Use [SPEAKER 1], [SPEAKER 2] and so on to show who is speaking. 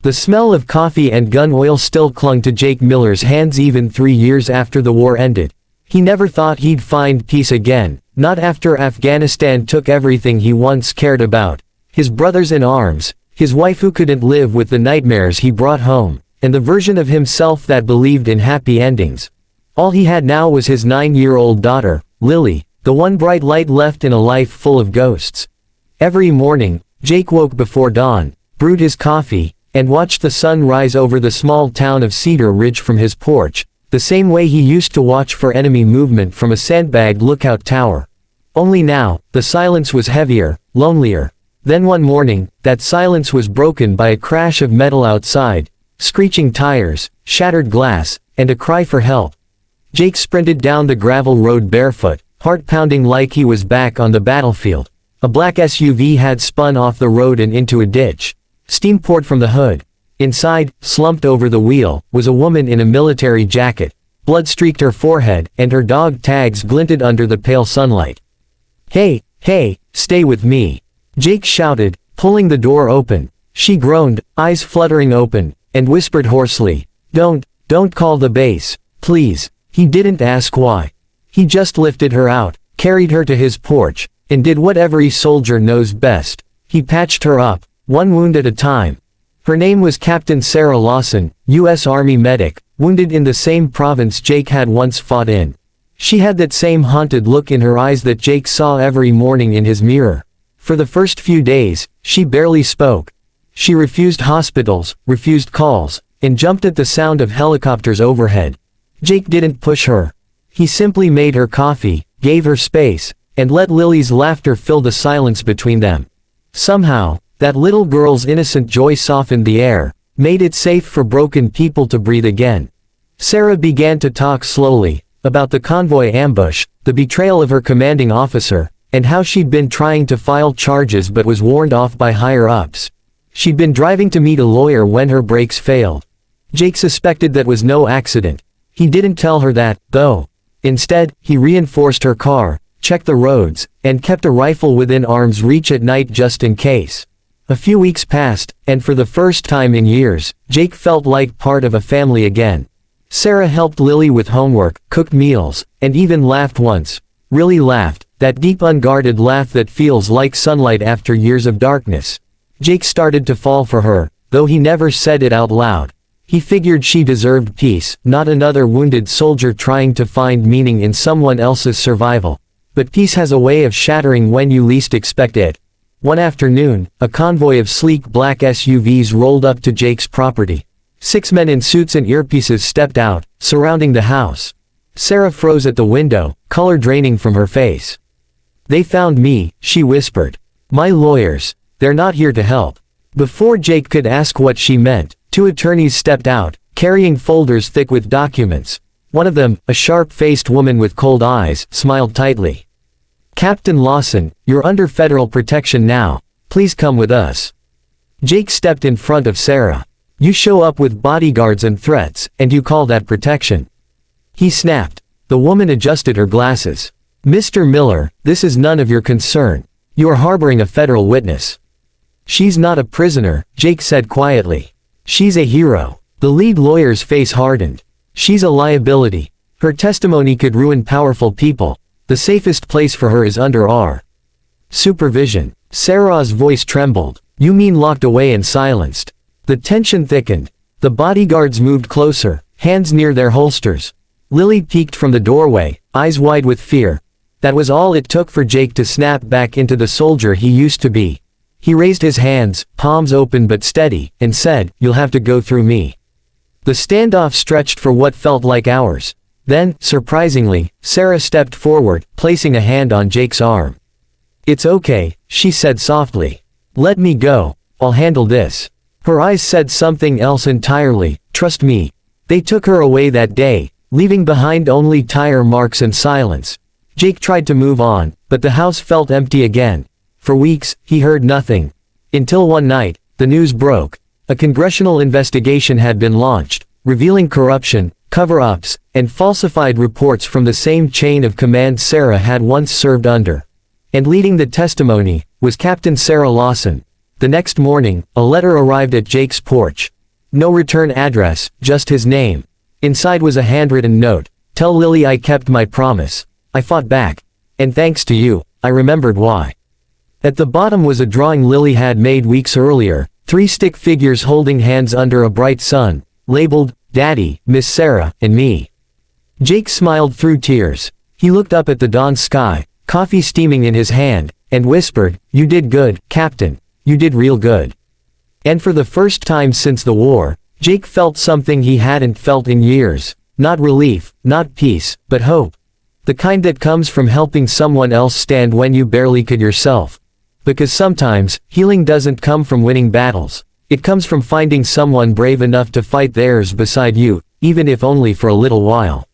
[SPEAKER 1] The smell of coffee and gun oil still clung to Jake Miller's hands even 3 years after the war ended. He never thought he'd find peace again, not after Afghanistan took everything he once cared about. His brothers in arms, his wife who couldn't live with the nightmares he brought home, and the version of himself that believed in happy endings. All he had now was his 9-year-old daughter, Lily, the one bright light left in a life full of ghosts. Every morning, Jake woke before dawn, brewed his coffee, and watched the sun rise over the small town of Cedar Ridge from his porch, the same way he used to watch for enemy movement from a sandbagged lookout tower. Only now, the silence was heavier, lonelier. Then one morning, that silence was broken by a crash of metal outside, screeching tires, shattered glass, and a cry for help. Jake sprinted down the gravel road barefoot, heart pounding like he was back on the battlefield. A black SUV had spun off the road and into a ditch. Steam poured from the hood. Inside, slumped over the wheel, was a woman in a military jacket. Blood streaked her forehead, and her dog tags glinted under the pale sunlight. "Hey, hey, stay with me," Jake shouted, pulling the door open. She groaned, eyes fluttering open, and whispered hoarsely, Don't call the base, please." He didn't ask why. He just lifted her out, carried her to his porch, and did what every soldier knows best. He patched her up, one wound at a time. Her name was Captain Sarah Lawson, U.S. Army medic, wounded in the same province Jake had once fought in. She had that same haunted look in her eyes that Jake saw every morning in his mirror. For the first few days, she barely spoke. She refused hospitals, refused calls, and jumped at the sound of helicopters overhead. Jake didn't push her. He simply made her coffee, gave her space, and let Lily's laughter fill the silence between them. Somehow, that little girl's innocent joy softened the air, made it safe for broken people to breathe again. Sarah began to talk slowly, about the convoy ambush, the betrayal of her commanding officer, and how she'd been trying to file charges but was warned off by higher-ups. She'd been driving to meet a lawyer when her brakes failed. Jake suspected that was no accident. He didn't tell her that, though. Instead, he reinforced her car, checked the roads, and kept a rifle within arm's reach at night just in case. A few weeks passed, and for the first time in years, Jake felt like part of a family again. Sarah helped Lily with homework, cooked meals, and even laughed once. Really laughed, that deep unguarded laugh that feels like sunlight after years of darkness. Jake started to fall for her, though he never said it out loud. He figured she deserved peace, not another wounded soldier trying to find meaning in someone else's survival. But peace has a way of shattering when you least expect it. One afternoon, a convoy of sleek black SUVs rolled up to Jake's property. 6 men in suits and earpieces stepped out, surrounding the house. Sarah froze at the window, color draining from her face. "They found me," she whispered. "My lawyers. They're not here to help." Before Jake could ask what she meant, 2 attorneys stepped out, carrying folders thick with documents. One of them, a sharp-faced woman with cold eyes, smiled tightly. "Captain Lawson, you're under federal protection now. Please come with us." Jake stepped in front of Sarah. "You show up with bodyguards and threats, and you call that protection?" He snapped. The woman adjusted her glasses. "Mr. Miller, this is none of your concern. You are harboring a federal witness." "She's not a prisoner," Jake said quietly. "She's a hero." The lead lawyer's face hardened. "She's a liability. Her testimony could ruin powerful people. The safest place for her is under our supervision." Sarah's voice trembled. "You mean locked away and silenced?" The tension thickened. The bodyguards moved closer, hands near their holsters. Lily peeked from the doorway, eyes wide with fear. That was all it took for Jake to snap back into the soldier he used to be. He raised his hands, palms open but steady, and said, "You'll have to go through me." The standoff stretched for what felt like hours. Then, surprisingly, Sarah stepped forward, placing a hand on Jake's arm. "It's okay," she said softly. "Let me go. I'll handle this." Her eyes said something else entirely. "Trust me." They took her away that day, leaving behind only tire marks and silence. Jake tried to move on, but the house felt empty again. For weeks, he heard nothing. Until one night, the news broke. A congressional investigation had been launched, revealing corruption, cover-ups, and falsified reports from the same chain of command Sarah had once served under. And leading the testimony was Captain Sarah Lawson. The next morning, a letter arrived at Jake's porch. No return address, just his name. Inside was a handwritten note. Tell Lily I kept my promise. I fought back. And thanks to you, I remembered why. At the bottom was a drawing Lily had made weeks earlier, 3 stick figures holding hands under a bright sun, labeled, Daddy, Miss Sarah, and me. Jake smiled through tears. He looked up at the dawn sky, coffee steaming in his hand, and whispered, You did good, Captain. You did real good. And for the first time since the war, Jake felt something he hadn't felt in years. Not relief, not peace, but hope. The kind that comes from helping someone else stand when you barely could yourself. Because sometimes, healing doesn't come from winning battles. It comes from finding someone brave enough to fight theirs beside you, even if only for a little while.